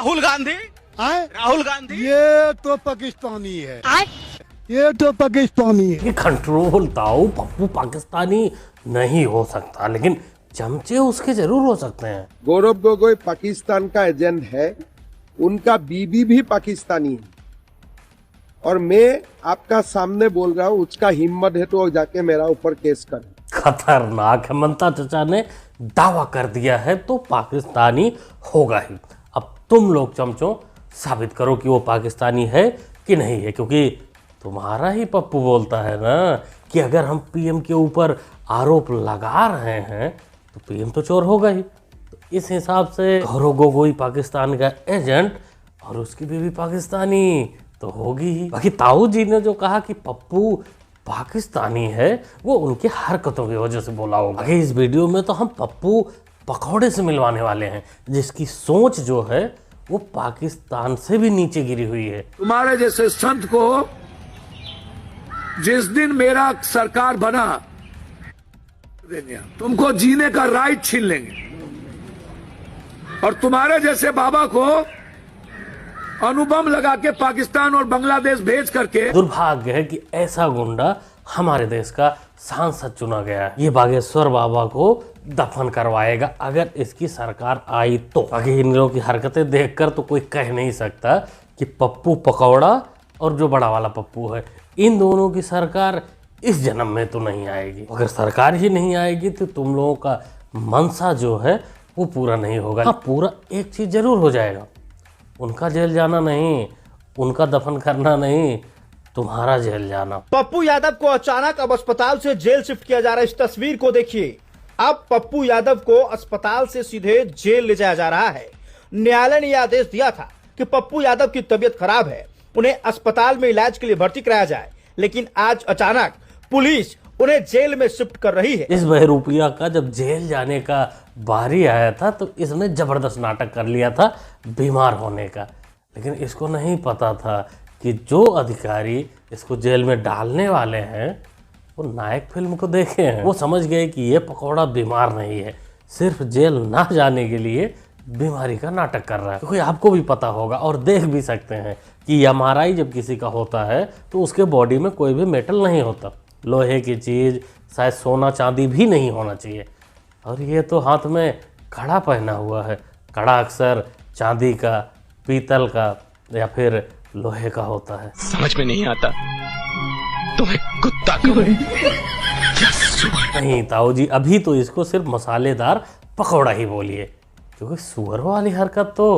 राहुल गांधी आए? राहुल गांधी ये तो पाकिस्तानी है। ये तो पाकिस्तानी है। ये कंट्रोल ताऊ पप्पू पाकिस्तानी नहीं हो सकता, लेकिन चमचे उसके जरूर हो सकते हैं। गौरव गोगोई पाकिस्तान का एजेंट है, उनका बीबी भी पाकिस्तानी है, और मैं आपका सामने बोल रहा हूँ, उसका हिम्मत है तो जाके मेरा ऊपर केस कर। खतरनाक है। ममता चाचा ने दावा कर दिया है तो पाकिस्तानी होगा ही। अब तुम लोग चमचों साबित करो कि वो पाकिस्तानी है कि नहीं है, क्योंकि तुम्हारा ही पप्पू बोलता है ना कि अगर हम पीएम के ऊपर आरोप लगा रहे हैं तो पीएम तो चोर होगा ही। तो इस हिसाब से गौरव गोगोई पाकिस्तान का एजेंट और उसकी बीवी पाकिस्तानी तो होगी ही। बाकी ताऊ जी ने जो कहा कि पप्पू पाकिस्तानी है वो उनकी हरकतों की वजह से बोला होगा। आगे इस वीडियो में तो हम पप्पू पकौड़े से मिलवाने वाले हैं, जिसकी सोच जो है वो पाकिस्तान से भी नीचे गिरी हुई है। तुम्हारे जैसे संत को जिस दिन मेरा सरकार बना देंगे, तुमको जीने का राइट छीन लेंगे, और तुम्हारे जैसे बाबा को अणुबम लगा के पाकिस्तान और बांग्लादेश भेज करके। दुर्भाग्य है कि ऐसा गुंडा हमारे देश का सांसद चुना गया है। ये बागेश्वर बाबा को दफन करवाएगा अगर इसकी सरकार आई तो। बाकी इन लोगों की हरकतें देखकर तो कोई कह नहीं सकता कि पप्पू पकौड़ा और जो बड़ा वाला पप्पू है, इन दोनों की सरकार इस जन्म में तो नहीं आएगी। अगर सरकार ही नहीं आएगी तो तुम लोगों का मनसा जो है वो पूरा नहीं होगा। हाँ, पूरा एक चीज जरूर हो जाएगा, उनका जेल जाना नहीं, उनका दफन करना नहीं, तुम्हारा जेल जाना। पप्पू यादव को अचानक अब अस्पताल से जेल शिफ्ट किया जा रहा है। इस तस्वीर को देखिए। अब पप्पू यादव को अस्पताल से सीधे जेल ले जाया जा रहा है। न्यायालय ने यह आदेश दिया था कि पप्पू यादव की तबीयत खराब है, उन्हें अस्पताल में इलाज के लिए भर्ती कराया जाए, लेकिन आज अचानक पुलिस उन्हें जेल में शिफ्ट कर रही है। इस बहरूपिया का जब जेल जाने का बारी आया था तो इसने जबरदस्त नाटक कर लिया था बीमार होने का, लेकिन इसको नहीं पता था कि जो अधिकारी इसको जेल में डालने वाले हैं वो नायक फिल्म को देखे हैं। वो समझ गए कि ये पकौड़ा बीमार नहीं है, सिर्फ जेल ना जाने के लिए बीमारी का नाटक कर रहा है। क्योंकि आपको भी पता होगा और देख भी सकते हैं कि एमआरआई जब किसी का होता है तो उसके बॉडी में कोई भी मेटल नहीं होता, लोहे की चीज़, शायद सोना चांदी भी नहीं होना चाहिए। और ये तो हाथ में कड़ा पहना हुआ है। कड़ा अक्सर चांदी का, पीतल का या फिर लोहे का होता है। समझ में नहीं आता तुम्हें कुत्ता कहूं या सुअर। नहीं ताऊ जी, अभी तो इसको सिर्फ मसालेदार पकौड़ा ही बोलिए, क्योंकि सुअर वाली हरकत तो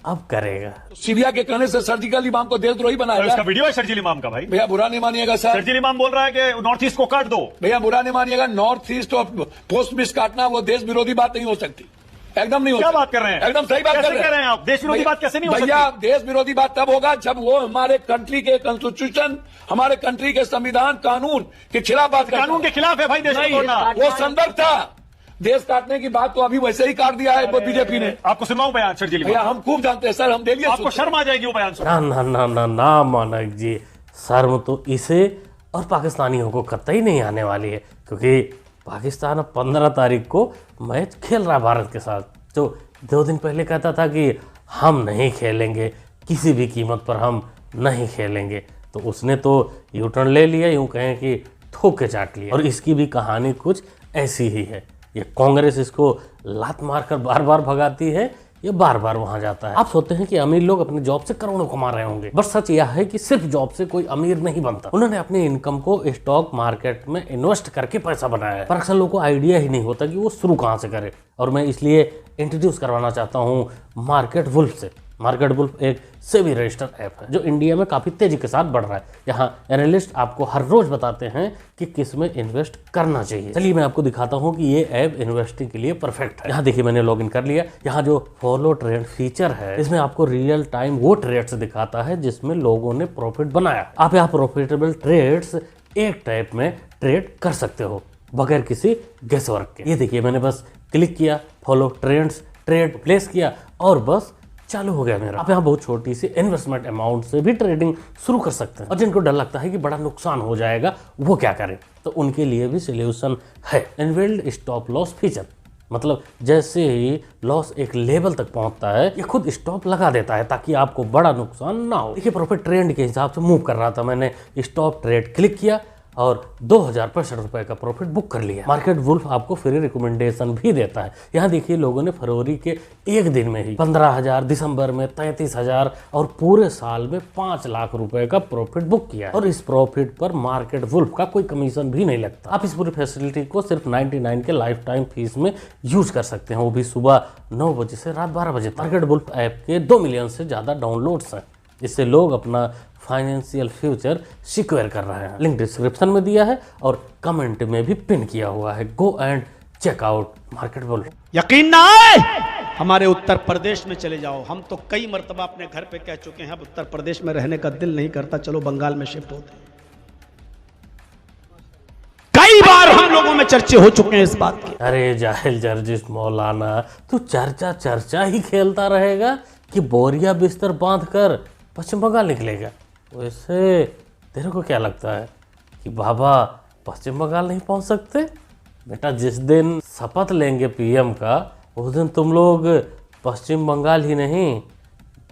अब करेगा। सीरिया के कहने से सर्जिकल इमाम को देशद्रोही बनाया। उसका वीडियो है सर्जिकल इमाम का। भाई भैया बुरा नहीं मानिएगा सर, सर्जिकल इमाम बोल रहा है कि नॉर्थ ईस्ट को काट दो। भैया बुरा नहीं मानिएगा, नॉर्थ ईस्ट और पोस्ट मिस काटना वो देश विरोधी बात नहीं हो सकती, एकदम नहीं हो क्या सकती। बात कर रहे हैं? एकदम सही बात कर रहे हैं आप। देश विरोधी बात कैसे नहीं हो सकती? भैया देश विरोधी बात तब होगा जब वो हमारे कंट्री के कॉन्स्टिट्यूशन, हमारे कंट्री के संविधान कानून के खिलाफ बात करता। कानून के खिलाफ है भाई देश को तोड़ना। वो संदर्भ था। देश काटने की बात तो अभी वैसे ही काट दिया है बीजेपी ने। आपको सुनाऊं बयान सर्जिकल भैया इमाम? हम खूब जानते हैं सर, हम डेली आपको शर्म आ जाएगी वो बयान सुन। ना ना ना ना ना मानक जी, शर्म तो इसे और पाकिस्तानियों को कतई नहीं आने वाली है, क्योंकि पाकिस्तान अब 15 तारीख को मैच खेल रहा है भारत के साथ। जो 2 दिन पहले कहता था कि हम नहीं खेलेंगे, किसी भी कीमत पर हम नहीं खेलेंगे, तो उसने तो यू टर्न ले लिया, यूँ कहें कि ठोक के चाट लिया। और इसकी भी कहानी कुछ ऐसी ही है। ये कांग्रेस इसको लात मारकर बार बार भगाती है, ये बार बार वहां जाता है। आप सोचते हैं कि अमीर लोग अपने जॉब से करोड़ों कमा रहे होंगे, बट सच यह है कि सिर्फ जॉब से कोई अमीर नहीं बनता। उन्होंने अपनी इनकम को स्टॉक मार्केट में इन्वेस्ट करके पैसा बनाया है, पर अक्सर लोगों को आइडिया ही नहीं होता कि वो शुरू कहाँ से करे। और मैं इसलिए इंट्रोड्यूस करवाना चाहता हूँ मार्केट वुल्फ से। मार्केट वुल्फ एक सेबी रजिस्टर्ड ऐप है जो इंडिया में काफ़ी तेजी के साथ बढ़ रहा है। यहाँ एनालिस्ट आपको हर रोज बताते हैं कि किस में इन्वेस्ट करना चाहिए। चलिए मैं आपको दिखाता हूँ कि ये ऐप इन्वेस्टिंग के लिए परफेक्ट है। यहाँ देखिए मैंने लॉगिन कर लिया। यहाँ जो फॉलो ट्रेंड फीचर है इसमें आपको रियल टाइम वो ट्रेड्स दिखाता है जिसमें लोगों ने प्रॉफिट बनाया। आप यहाँ प्रॉफिटेबल ट्रेड्स एक टाइप में ट्रेड कर सकते हो बगैर किसी गेस वर्क के। ये देखिए मैंने बस क्लिक किया, फॉलो ट्रेंड्स, ट्रेड प्लेस किया और बस चालू हो गया मेरा। आप यहाँ बहुत छोटी सी इन्वेस्टमेंट अमाउंट से भी ट्रेडिंग शुरू कर सकते हैं। और जिनको डर लगता है कि बड़ा नुकसान हो जाएगा वो क्या करें, तो उनके लिए भी सोल्यूशन है इनबिल्ट स्टॉप लॉस फीचर। मतलब जैसे ही लॉस एक लेवल तक पहुंचता है ये खुद स्टॉप लगा देता है ताकि आपको बड़ा नुकसान ना हो। देखिए प्रॉफिट ट्रेंड के हिसाब से मूव कर रहा था, मैंने स्टॉप ट्रेड क्लिक किया और 2065 रुपए का प्रॉफिट बुक कर लिया। मार्केट वुल्फ आपको फ्री रिकमेंडेशन भी देता है। यहाँ देखिए लोगों ने फरवरी के एक दिन में ही 15,000, दिसंबर में 33,000 और पूरे साल में 5 लाख रुपए का प्रॉफिट बुक किया है। और इस प्रॉफिट पर मार्केट वुल्फ का कोई कमीशन भी नहीं लगता। आप इस पूरी फैसिलिटी को सिर्फ 99 के लाइफ टाइम फीस में यूज कर सकते हैं, वो भी सुबह 9 बजे से रात 12 बजे तक। मार्केट वुल्फ ऐप के 2 मिलियन से ज्यादा डाउनलोड्स हैं। इससे लोग अपना फाइनेंशियल फ्यूचर सिक्योर कर रहे हैं। लिंक डिस्क्रिप्शन में दिया है और कमेंट में भी पिन किया हुआ है। Go and check out market wolf. यकीन ना आए हमारे उत्तर प्रदेश में चले जाओ, हम तो कई मर्तबा अपने घर पे कह चुके हैं अब उत्तर प्रदेश में रहने का दिल नहीं करता, चलो बंगाल में शिफ्ट होते हैं। कई बार हम लोगों में चर्चे हो चुके हैं इस बात की। अरे जाहिल जर्जिस मौलाना, तू चर्चा ही खेलता रहेगा कि बोरिया बिस्तर बांध कर पश्चिम बंगाल निकलेगा। वैसे तेरे को क्या लगता है कि बाबा पश्चिम बंगाल नहीं पहुंच सकते? बेटा जिस दिन शपथ लेंगे पीएम का उस दिन तुम लोग पश्चिम बंगाल ही नहीं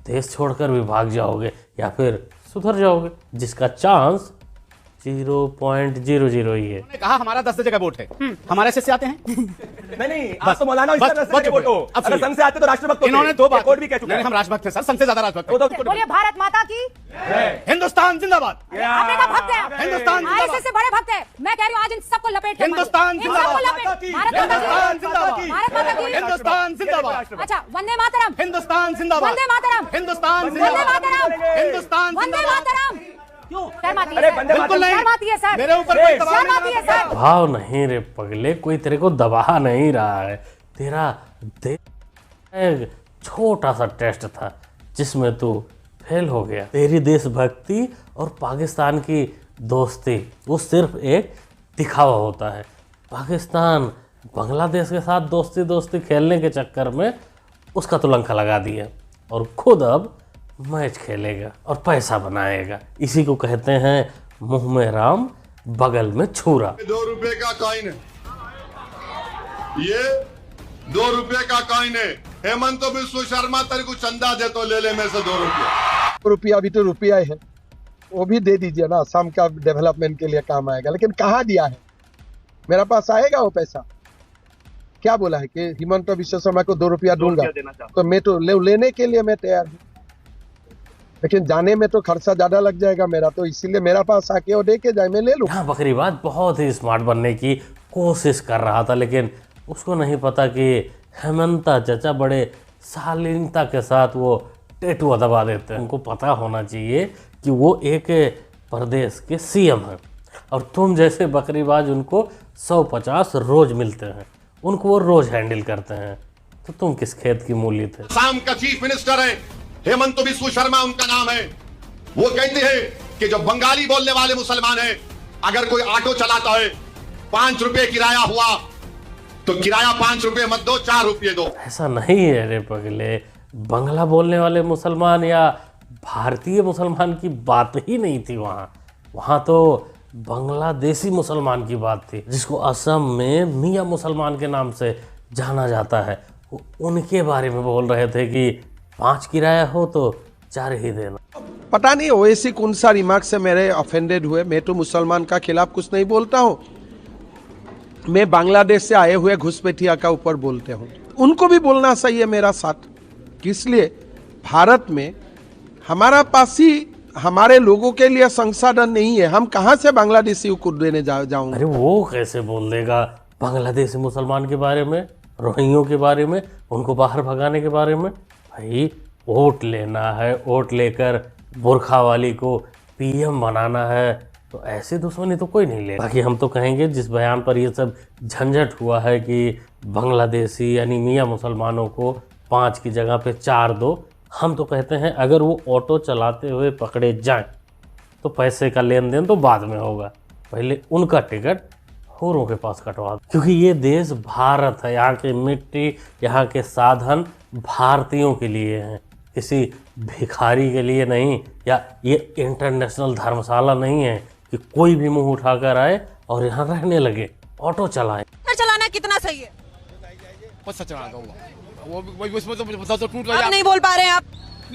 देश छोड़कर भी भाग जाओगे या फिर सुधर जाओगे, जिसका चांस 0.00 ही है। कहा हमारा 10 जगह वोट है, हमारे से आते हैं नहीं आप तो मौलाना वोट हो। अगर संघ से आते तो राष्ट्रभक्त इन्होंने 2 बार कोड भी कह चुके हैं। हम राष्ट्रभक्त हैं सर, संघ से ज्यादा राष्ट्रभक्त हैं। बोलिए भारत माता की हिंदुस्तान जिंदाबाद। आपने का भक्त है, हिंदुस्तान आईएसएस से बड़े भक्त है। मैं कह रही हूँ आज इन सबको लपेट के हिंदुस्तान इन सबको लपेट। भारत माता की भारत माता की हिंदुस्तान जिंदाबाद। अच्छा वंदे मातरम, हिंदुस्तान जिंदाबाद। वंदे मातरम, हिंदुस्तान वंदे जिंदाबाद। मातरम, हिंदुस्तान वंदे मातरम। क्यों शर्म आती है सर, बिल्कुल नहीं। शर्म आती है सर, मेरे ऊपर कोई दबाव शर्म आती है सर। भाव नहीं रे पगले, कोई तेरे को दबा नहीं रहा है। तेरा एक छोटा सा टेस्ट था जिसमें तू फेल हो गया। तेरी देशभक्ति और पाकिस्तान की दोस्ती वो सिर्फ एक दिखावा होता है। पाकिस्तान बांग्लादेश के साथ दोस्ती खेलने के चक्कर में उसका तुलंका लगा दिया और खुद अब मैच खेलेगा और पैसा बनाएगा। इसी को कहते हैं मुंह में राम बगल में छुरा। 2 रुपए का कॉइन है, ये 2 रुपए का कॉइन है। हेमंत बिस्व शर्मा तेरे को चंदा दे तो ले ले मेरे से 2 रुपया। रुपया भी तो रुपया है, वो भी दे दीजिए ना, असम का डेवलपमेंट के लिए काम आएगा। लेकिन कहाँ दिया है, मेरा पास आएगा वो पैसा? क्या बोला है कि हिमंत बिस्व शर्मा को 2 रुपया दूंगा, तो मैं तो लेने के लिए मैं तैयार हूँ, लेकिन जाने में तो खर्चा ज्यादा लग जाएगा मेरा, तो इसीलिए मेरा पास आके वो दे के जाए, मैं ले लूँ। यहाँ बकरीबाज बहुत ही स्मार्ट बनने की कोशिश कर रहा था, लेकिन उसको नहीं पता कि हेमंता चचा बड़े शालीनता के साथ वो टेटुआ दबा देते हैं। उनको पता होना चाहिए कि वो एक प्रदेश के सीएम हैं और तुम जैसे बकरीबाज उनको 150 रोज मिलते हैं, उनको वो रोज हैंडल करते हैं, तो तुम किस खेत की मूली थे? असम का चीफ मिनिस्टर है हेमंत बिस्व शर्मा उनका नाम है। वो कहते हैं कि जो बंगाली बोलने वाले मुसलमान हैं, अगर कोई ऑटो चलाता है 5 रुपए किराया हुआ तो किराया 5 रुपए मत दो, 4 रुपए दो। ऐसा नहीं है रे पगले, बंगला बोलने वाले मुसलमान या भारतीय मुसलमान की बात ही नहीं थी। वहाँ तो बांग्लादेशी मुसलमान की बात थी, जिसको असम में मियाँ मुसलमान के नाम से जाना जाता है। उनके बारे में बोल रहे थे कि 5 किराया हो तो 4 ही देना। पता नहीं ओवैसी कौन सा रिमार्क से मेरे ऑफेंडेड हुए। मैं तो मुसलमान का खिलाफ कुछ नहीं बोलता हूँ, मैं बांग्लादेश से आए हुए घुसपैठिया का ऊपर बोलते हूँ। उनको भी बोलना सही है मेरा साथ, इसलिए भारत में हमारा पास ही हमारे लोगों के लिए संसाधन नहीं है, हम कहाँ से बांग्लादेशी को देने जाऊंगे? अरे वो कैसे बोल देगा बांग्लादेशी मुसलमान के बारे में, रोहिंग्यों के बारे में, उनको बाहर भगाने के बारे में? भाई वोट लेना है, वोट लेकर बुरखा वाली को पीएम बनाना है, तो ऐसी दुश्मनी तो कोई नहीं ले। बाकी हम तो कहेंगे जिस बयान पर ये सब झंझट हुआ है कि बांग्लादेशी यानी मियाँ मुसलमानों को 5 की जगह पे 4 दो, हम तो कहते हैं अगर वो ऑटो चलाते हुए पकड़े जाएं तो पैसे का लेन देन तो बाद में होगा, पहले उनका टिकट होरों के पास कटवा दो। क्योंकि ये देश भारत है, यहाँ की मिट्टी, यहाँ के साधन भारतीयों के लिए हैं, किसी भिखारी के लिए नहीं, या ये इंटरनेशनल धर्मशाला नहीं है कि कोई भी मुंह उठाकर आए और यहाँ रहने लगे, ऑटो चलाए। चलाना कितना सही है? पत्थर चलाना कहूँगा वो उसमें तो मुझे बताओ तो टूट अब नहीं बोल पा रहे हैं आप।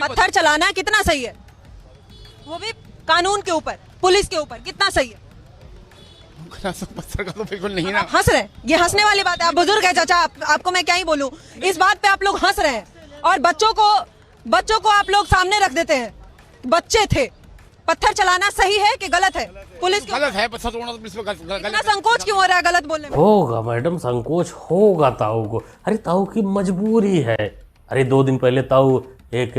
पत्थर चलाना कितना सही है, वो भी कानून के ऊपर, पुलिस के ऊपर, कितना सही है? पत्थर का तो बिल्कुल नहीं ना। हंस रहे, ये हंसने वाली बात है। आप बुजुर्ग है चाचा, आपको मैं क्या ही बोलूं। इस बात पे आप लोग हंस रहे हैं और बच्चों को आप लोग सामने रख देते हैं। बच्चे थे। पत्थर चलाना सही है कि गलत है? पुलिस गलत है, पत्थर तोड़ना तो पुलिस में गलत। इतना संकोच क्यों हो रहा है गलत बोलने में? होगा मैडम, संकोच होगा ताऊ को। अरे ताऊ की मजबूरी है। अरे 2 दिन पहले ताऊ एक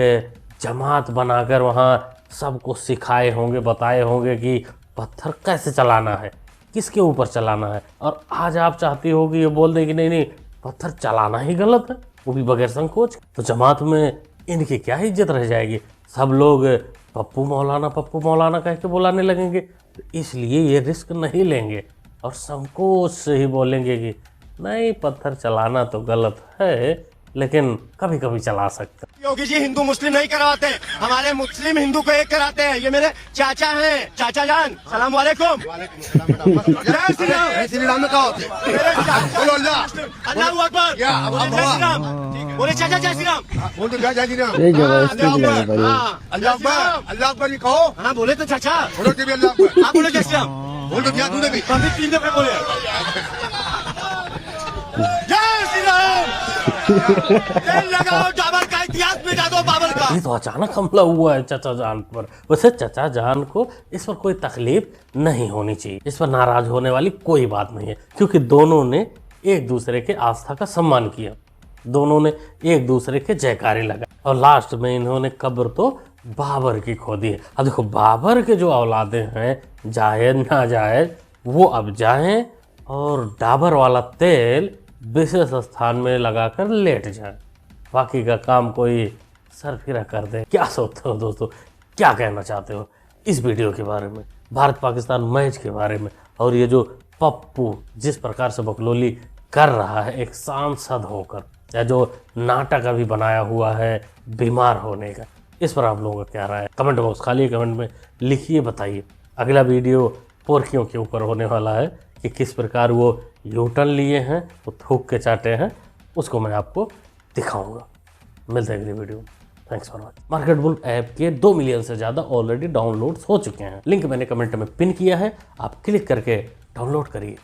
जमात बनाकर वहाँ सबको सिखाए होंगे, बताए होंगे कि पत्थर कैसे चलाना है, किसके ऊपर चलाना है। और आज आप चाहती हो कि ये बोल दें कि नहीं पत्थर चलाना ही गलत है, वो भी बगैर संकोच। तो जमात में इनकी क्या इज्जत रह जाएगी? सब लोग पप्पू मौलाना कह के बुलाने लगेंगे। तो इसलिए ये रिस्क नहीं लेंगे और संकोच से ही बोलेंगे कि नहीं पत्थर चलाना तो गलत है, लेकिन कभी कभी चला सकते। योगी जी हिंदू मुस्लिम नहीं करवाते, हमारे मुस्लिम हिंदू को एक कराते हैं। ये मेरे चाचा हैं, चाचा जान, सलाम वालेकुम। जय श्री राम। जय श्री राम में कहा होते बोलो अल्लाह अल्लाह अकबर। जय श्री राम बोले चाचा, जय श्री राम बोल तो जय श्री राम। अल्लाह अकबर जी कहो। हाँ बोले तो चाचा, बोलो जी अल्लाह अकबर। हाँ बोलो जय श्री राम बोल तो दिया तूने भी, कभी 3 दफे बोले जय श्री राम। लगाओ डाबर का इतिहास मिटा दो बाबर का। ये तो अचानक हमला हुआ है चाचा जान पर। वैसे चाचा जान को इस पर कोई तकलीफ नहीं होनी चाहिए, इस पर नाराज होने वाली कोई बात नहीं है, क्योंकि दोनों ने एक दूसरे के आस्था का सम्मान किया, दोनों ने एक दूसरे के जयकारे लगाए और लास्ट में इन्होंने कब्र तो बाबर की खोदी है। अब देखो बाबर के जो औलादे हैं, जायज नाजायज, वो अब जाएं और डाबर वाला तेल विशेष स्थान में लगाकर लेट जाए, बाकी का काम कोई सरफिरा कर दे। क्या सोचते हो दोस्तों, क्या कहना चाहते हो इस वीडियो के बारे में, भारत पाकिस्तान मैच के बारे में? और ये जो पप्पू जिस प्रकार से बकलोली कर रहा है एक सांसद होकर, या जो नाटक अभी बनाया हुआ है बीमार होने का, इस पर आप लोगों का क्या राय है? कमेंट बॉक्स खाली है, कमेंट में लिखिए, बताइए। अगला वीडियो पोर्कियों के ऊपर होने वाला है कि किस प्रकार वो यूटर्न लिए हैं, वो थूक के चाटे हैं, उसको मैं आपको दिखाऊंगा। मिलते हैं अगली वीडियो में। Thanks for watching. Market bull app के 2 मिलियन से ज़्यादा ऑलरेडी डाउनलोड्स हो चुके हैं। लिंक मैंने कमेंट में पिन किया है, आप क्लिक करके डाउनलोड करिए।